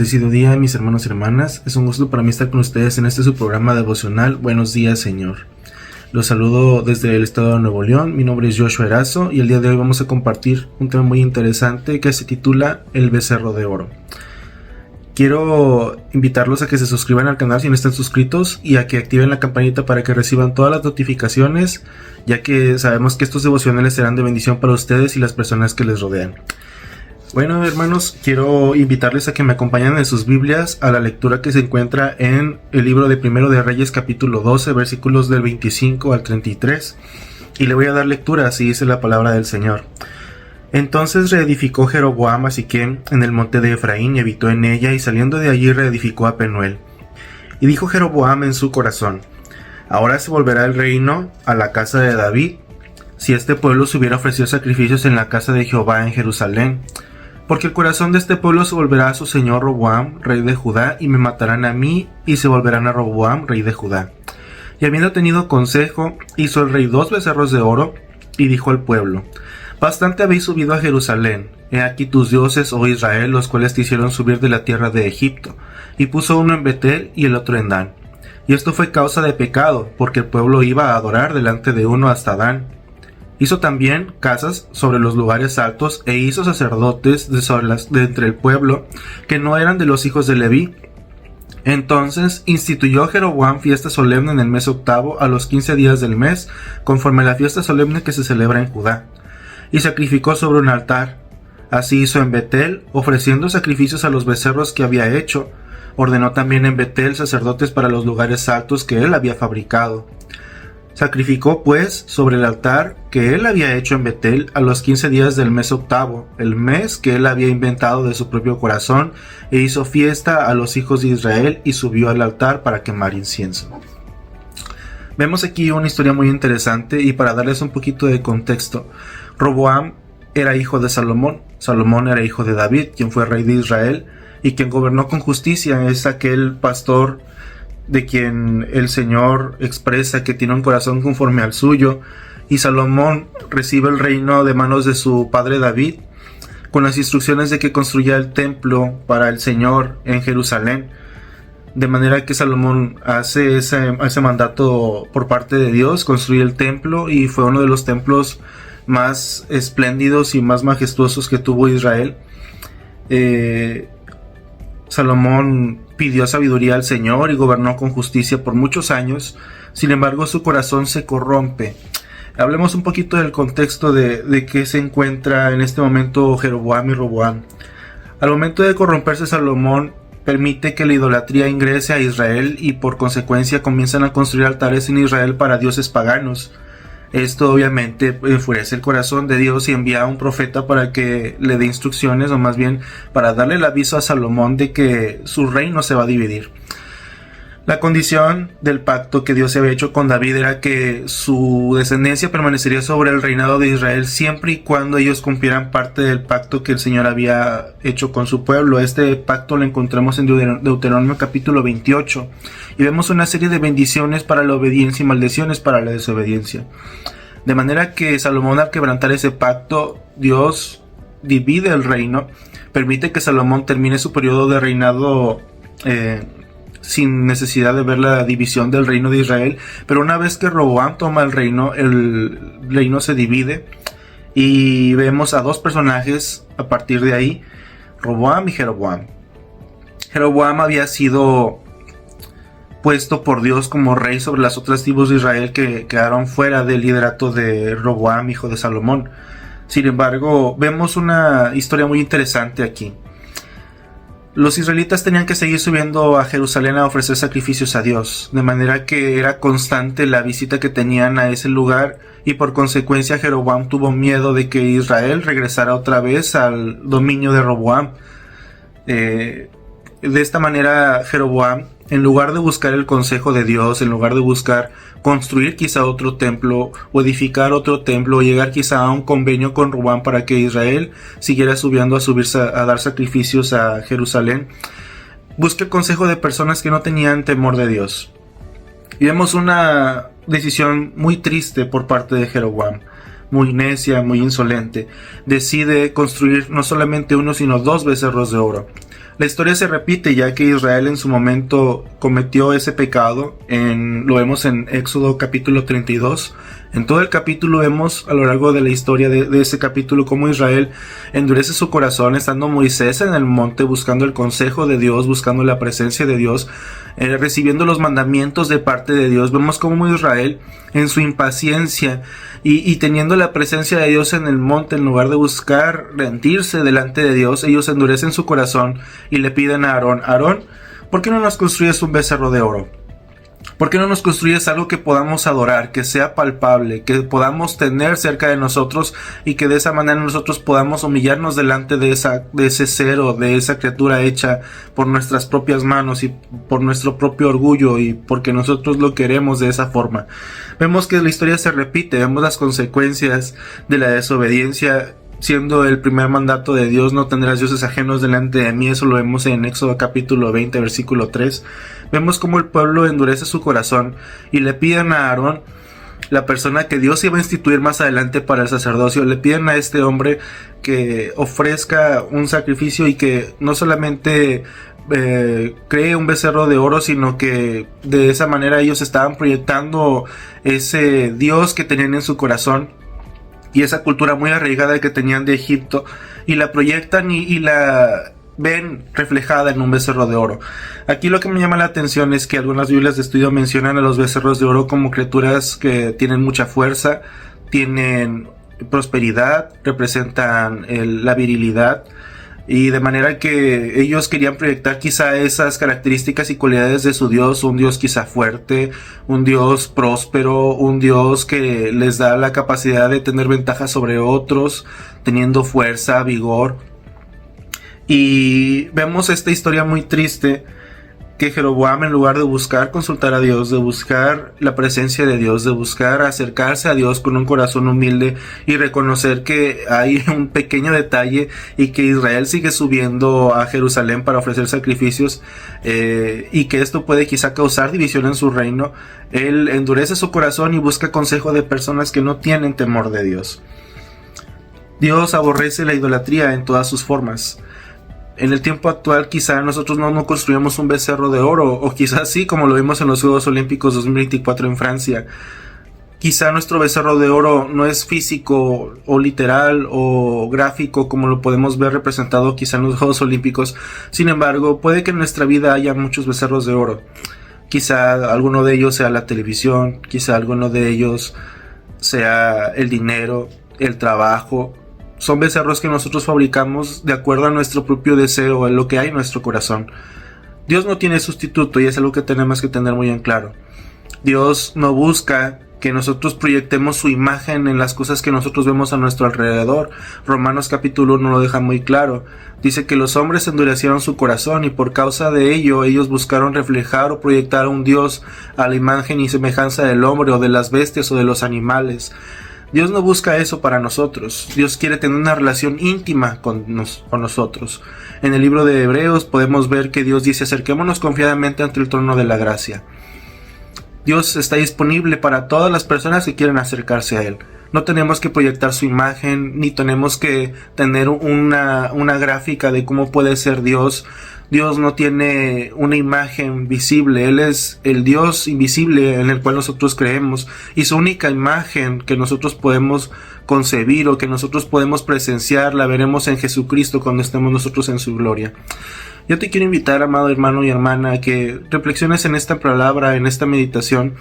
bendecido día, mis hermanos y hermanas. Es un gusto para mí estar con ustedes en este su programa devocional. Buenos días, Señor. Los saludo desde el estado de Nuevo León. Mi nombre es Joshua Erazo y el día de hoy vamos a compartir un tema muy interesante que se titula El becerro de oro. Quiero invitarlos a que se suscriban al canal si no están suscritos y a que activen la campanita para que reciban todas las notificaciones, ya que sabemos que estos devocionales serán de bendición para ustedes y las personas que les rodean. Bueno, hermanos, quiero invitarles a que me acompañen en sus Biblias a la lectura que se encuentra en el libro de Primero de Reyes, capítulo 12, versículos del 25 al 33. Y le voy a dar lectura, así dice la palabra del Señor. Entonces reedificó Jeroboam a Siquem en el monte de Efraín y habitó en ella, y saliendo de allí reedificó a Penuel. Y dijo Jeroboam en su corazón: ahora se volverá el reino a la casa de David, si este pueblo se hubiera ofrecido sacrificios en la casa de Jehová en Jerusalén. Porque el corazón de este pueblo se volverá a su señor Roboam, rey de Judá, y me matarán a mí, y se volverán a Roboam, rey de Judá. Y habiendo tenido consejo, hizo el rey 2 becerros de oro, y dijo al pueblo: bastante habéis subido a Jerusalén. He aquí tus dioses, oh Israel, los cuales te hicieron subir de la tierra de Egipto. Y puso uno en Betel y el otro en Dan. Y esto fue causa de pecado, porque el pueblo iba a adorar delante de uno hasta Dan. Hizo también casas sobre los lugares altos, e hizo sacerdotes de entre el pueblo, que no eran de los hijos de Leví. Entonces instituyó Jeroboam fiesta solemne en el mes octavo, a los 15 días del mes, conforme a la fiesta solemne que se celebra en Judá. Y sacrificó sobre un altar. Así hizo en Betel, ofreciendo sacrificios a los becerros que había hecho. Ordenó también en Betel sacerdotes para los lugares altos que él había fabricado. Sacrificó pues sobre el altar que él había hecho en Betel a los 15 días del mes octavo, el mes que él había inventado de su propio corazón, e hizo fiesta a los hijos de Israel y subió al altar para quemar incienso. Vemos aquí una historia muy interesante, y para darles un poquito de contexto, Roboam era hijo de Salomón. Salomón era hijo de David, quien fue rey de Israel y quien gobernó con justicia. Es aquel pastor de quien el Señor expresa que tiene un corazón conforme al suyo, y Salomón recibe el reino de manos de su padre David, con las instrucciones de que construya el templo para el Señor en Jerusalén, de manera que Salomón hace ese mandato por parte de Dios, construye el templo, y fue uno de los templos más espléndidos y más majestuosos que tuvo Israel. Salomón pidió sabiduría al Señor y gobernó con justicia por muchos años. Sin embargo, su corazón se corrompe. Hablemos un poquito del contexto de qué se encuentra en este momento Jeroboam y Roboam. Al momento de corromperse, Salomón permite que la idolatría ingrese a Israel, y por consecuencia comienzan a construir altares en Israel para dioses paganos. Esto obviamente enfurece el corazón de Dios, y envía a un profeta para que le dé instrucciones, o más bien para darle el aviso a Salomón de que su reino se va a dividir. La condición del pacto que Dios había hecho con David era que su descendencia permanecería sobre el reinado de Israel siempre y cuando ellos cumplieran parte del pacto que el Señor había hecho con su pueblo. Este pacto lo encontramos en Deuteronomio capítulo 28, y vemos una serie de bendiciones para la obediencia y maldiciones para la desobediencia. De manera que Salomón, al quebrantar ese pacto, Dios divide el reino, permite que Salomón termine su periodo de reinado sin necesidad de ver la división del reino de Israel. Pero una vez que Roboam toma el reino se divide, y vemos a dos personajes a partir de ahí: Roboam y Jeroboam. Jeroboam había sido puesto por Dios como rey sobre las otras tribus de Israel que quedaron fuera del liderato de Roboam, hijo de Salomón. Sin embargo, vemos una historia muy interesante aquí. Los israelitas tenían que seguir subiendo a Jerusalén a ofrecer sacrificios a Dios, de manera que era constante la visita que tenían a ese lugar, y por consecuencia Jeroboam tuvo miedo de que Israel regresara otra vez al dominio de Roboam. De esta manera, Jeroboam, en lugar de buscar el consejo de Dios, en lugar de buscar construir quizá otro templo o edificar otro templo, o llegar quizá a un convenio con Roboam para que Israel siguiera subiendo a dar sacrificios a Jerusalén, busca el consejo de personas que no tenían temor de Dios. Y vemos una decisión muy triste por parte de Jeroboam, muy necia, muy insolente. Decide construir no solamente uno, sino 2 becerros de oro. La historia se repite ya que Israel en su momento cometió ese pecado, lo vemos en Éxodo capítulo 32. En todo el capítulo vemos a lo largo de la historia de ese capítulo cómo Israel endurece su corazón estando Moisés en el monte buscando el consejo de Dios, buscando la presencia de Dios, recibiendo los mandamientos de parte de Dios. Vemos cómo Israel en su impaciencia y teniendo la presencia de Dios en el monte, en lugar de buscar rendirse delante de Dios, ellos endurecen su corazón y le piden a Aarón: Aarón, ¿por qué no nos construyes un becerro de oro? ¿Por qué no nos construyes algo que podamos adorar, que sea palpable, que podamos tener cerca de nosotros y que de esa manera nosotros podamos humillarnos delante de ese ser o de esa criatura hecha por nuestras propias manos y por nuestro propio orgullo y porque nosotros lo queremos de esa forma? Vemos que la historia se repite, vemos las consecuencias de la desobediencia. Siendo el primer mandato de Dios: no tendrás dioses ajenos delante de mí. Eso lo vemos en Éxodo capítulo 20 versículo 3. Vemos cómo el pueblo endurece su corazón y le piden a Aarón, la persona que Dios iba a instituir más adelante para el sacerdocio, le piden a este hombre que ofrezca un sacrificio y que no solamente cree un becerro de oro, sino que de esa manera ellos estaban proyectando ese Dios que tenían en su corazón y esa cultura muy arraigada que tenían de Egipto, y la proyectan y la ven reflejada en un becerro de oro. Aquí lo que me llama la atención es que algunas Biblias de estudio mencionan a los becerros de oro como criaturas que tienen mucha fuerza, tienen prosperidad, representan la virilidad, y de manera que ellos querían proyectar quizá esas características y cualidades de su Dios, un Dios quizá fuerte, un Dios próspero, un Dios que les da la capacidad de tener ventajas sobre otros, teniendo fuerza, vigor. Y vemos esta historia muy triste, que Jeroboam, en lugar de buscar consultar a Dios, de buscar la presencia de Dios, de buscar acercarse a Dios con un corazón humilde y reconocer que hay un pequeño detalle y que Israel sigue subiendo a Jerusalén para ofrecer sacrificios, y que esto puede quizá causar división en su reino, él endurece su corazón y busca consejo de personas que no tienen temor de Dios. Dios aborrece la idolatría en todas sus formas. En el tiempo actual quizá nosotros no construimos un becerro de oro, o quizás sí, como lo vimos en los Juegos Olímpicos 2024 en Francia. Quizá nuestro becerro de oro no es físico o literal o gráfico como lo podemos ver representado quizá en los Juegos Olímpicos. Sin embargo, puede que en nuestra vida haya muchos becerros de oro. Quizá alguno de ellos sea la televisión, quizá alguno de ellos sea el dinero, el trabajo. Son becerros que nosotros fabricamos de acuerdo a nuestro propio deseo, a lo que hay en nuestro corazón. Dios no tiene sustituto, y es algo que tenemos que tener muy en claro. Dios no busca que nosotros proyectemos su imagen en las cosas que nosotros vemos a nuestro alrededor. Romanos capítulo 1 lo deja muy claro. Dice que los hombres endurecieron su corazón y por causa de ello ellos buscaron reflejar o proyectar a un Dios a la imagen y semejanza del hombre o de las bestias o de los animales. Dios no busca eso para nosotros. Dios quiere tener una relación íntima con nosotros. En el libro de Hebreos podemos ver que Dios dice: acerquémonos confiadamente ante el trono de la gracia. Dios está disponible para todas las personas que quieren acercarse a Él. No tenemos que proyectar su imagen, ni tenemos que tener una gráfica de cómo puede ser Dios. Dios no tiene una imagen visible. Él es el Dios invisible en el cual nosotros creemos, y su única imagen que nosotros podemos concebir o que nosotros podemos presenciar la veremos en Jesucristo cuando estemos nosotros en su gloria. Yo te quiero invitar, amado hermano y hermana, a que reflexiones en esta palabra, en esta meditación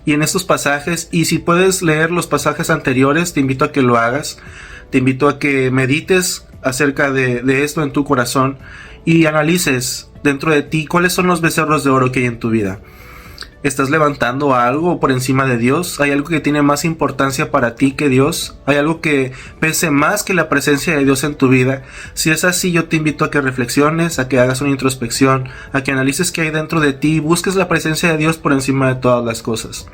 y en estos pasajes, y si puedes leer los pasajes anteriores, te invito a que lo hagas. Te invito a que medites acerca de esto en tu corazón y analices dentro de ti cuáles son los becerros de oro que hay en tu vida. ¿Estás levantando algo por encima de Dios? ¿Hay algo que tiene más importancia para ti que Dios? ¿Hay algo que pese más que la presencia de Dios en tu vida? Si es así, yo te invito a que reflexiones, a que hagas una introspección, a que analices qué hay dentro de ti y busques la presencia de Dios por encima de todas las cosas.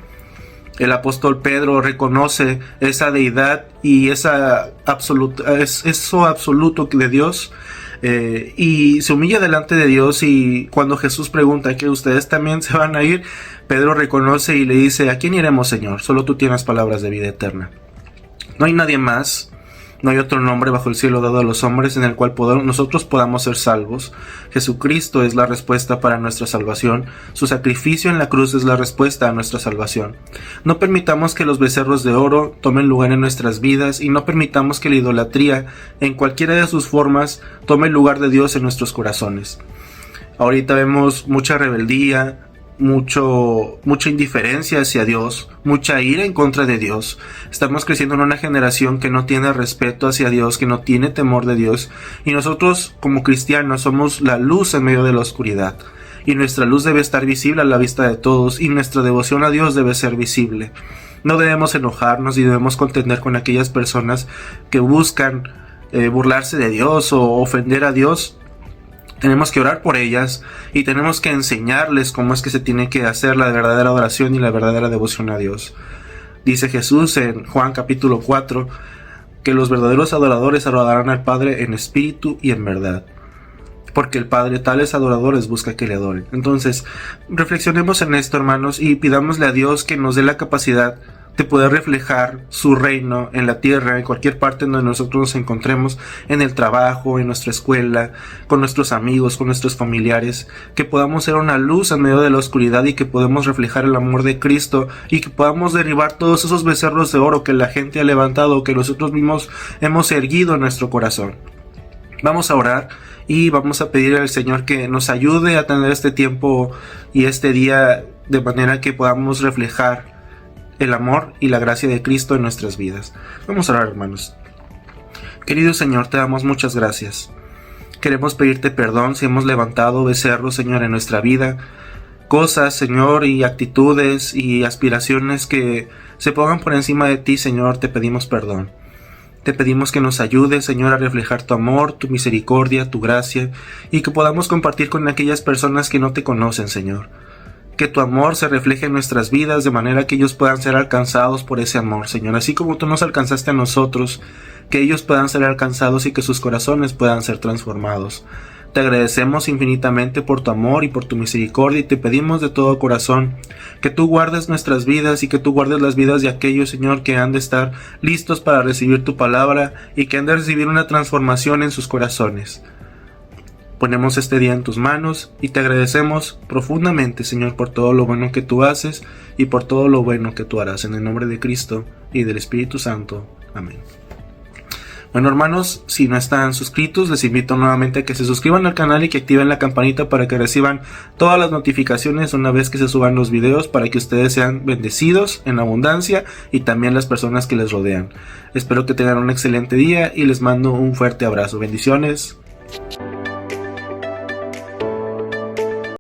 El apóstol Pedro reconoce esa deidad y eso absoluto de Dios, y se humilla delante de Dios, y cuando Jesús pregunta que ustedes también se van a ir, Pedro reconoce y le dice: ¿a quién iremos, Señor? Solo tú tienes palabras de vida eterna. No hay nadie más, No hay otro nombre bajo el cielo dado a los hombres en el cual nosotros podamos ser salvos. Jesucristo es la respuesta para nuestra salvación. Su sacrificio en la cruz es la respuesta a nuestra salvación. No permitamos que los becerros de oro tomen lugar en nuestras vidas y no permitamos que la idolatría, en cualquiera de sus formas, tome el lugar de Dios en nuestros corazones. Ahorita vemos mucha rebeldía, mucha indiferencia hacia Dios, mucha ira en contra de Dios. Estamos creciendo en una generación que no tiene respeto hacia Dios, que no tiene temor de Dios, y nosotros como cristianos somos la luz en medio de la oscuridad, y nuestra luz debe estar visible a la vista de todos, y nuestra devoción a Dios debe ser visible. No debemos enojarnos y debemos contender con aquellas personas que buscan burlarse de Dios o ofender a Dios. Tenemos que orar por ellas y tenemos que enseñarles cómo es que se tiene que hacer la verdadera oración y la verdadera devoción a Dios. Dice Jesús en Juan capítulo 4 que los verdaderos adoradores adorarán al Padre en espíritu y en verdad, porque el Padre tales adoradores busca que le adoren. Entonces, reflexionemos en esto, hermanos, y pidámosle a Dios que nos dé la capacidad de poder reflejar su reino en la tierra, en cualquier parte donde nosotros nos encontremos, en el trabajo, en nuestra escuela, con nuestros amigos, con nuestros familiares, que podamos ser una luz en medio de la oscuridad y que podamos reflejar el amor de Cristo y que podamos derribar todos esos becerros de oro que la gente ha levantado, que nosotros mismos hemos erguido en nuestro corazón. Vamos a orar y vamos a pedir al Señor que nos ayude a tener este tiempo y este día de manera que podamos reflejar el amor y la gracia de Cristo en nuestras vidas. Vamos a orar, hermanos. Querido Señor, te damos muchas gracias. Queremos pedirte perdón si hemos levantado becerros, Señor, en nuestra vida. Cosas, Señor, y actitudes y aspiraciones que se pongan por encima de ti, Señor, te pedimos perdón. Te pedimos que nos ayudes, Señor, a reflejar tu amor, tu misericordia, tu gracia, y que podamos compartir con aquellas personas que no te conocen, Señor. Que tu amor se refleje en nuestras vidas de manera que ellos puedan ser alcanzados por ese amor, Señor. Así como tú nos alcanzaste a nosotros, que ellos puedan ser alcanzados y que sus corazones puedan ser transformados. Te agradecemos infinitamente por tu amor y por tu misericordia y te pedimos de todo corazón que tú guardes nuestras vidas y que tú guardes las vidas de aquellos, Señor, que han de estar listos para recibir tu palabra y que han de recibir una transformación en sus corazones. Ponemos este día en tus manos y te agradecemos profundamente, Señor, por todo lo bueno que tú haces y por todo lo bueno que tú harás. En el nombre de Cristo y del Espíritu Santo. Amén. Bueno, hermanos, si no están suscritos, les invito nuevamente a que se suscriban al canal y que activen la campanita para que reciban todas las notificaciones una vez que se suban los videos, para que ustedes sean bendecidos en abundancia y también las personas que les rodean. Espero que tengan un excelente día y les mando un fuerte abrazo. Bendiciones.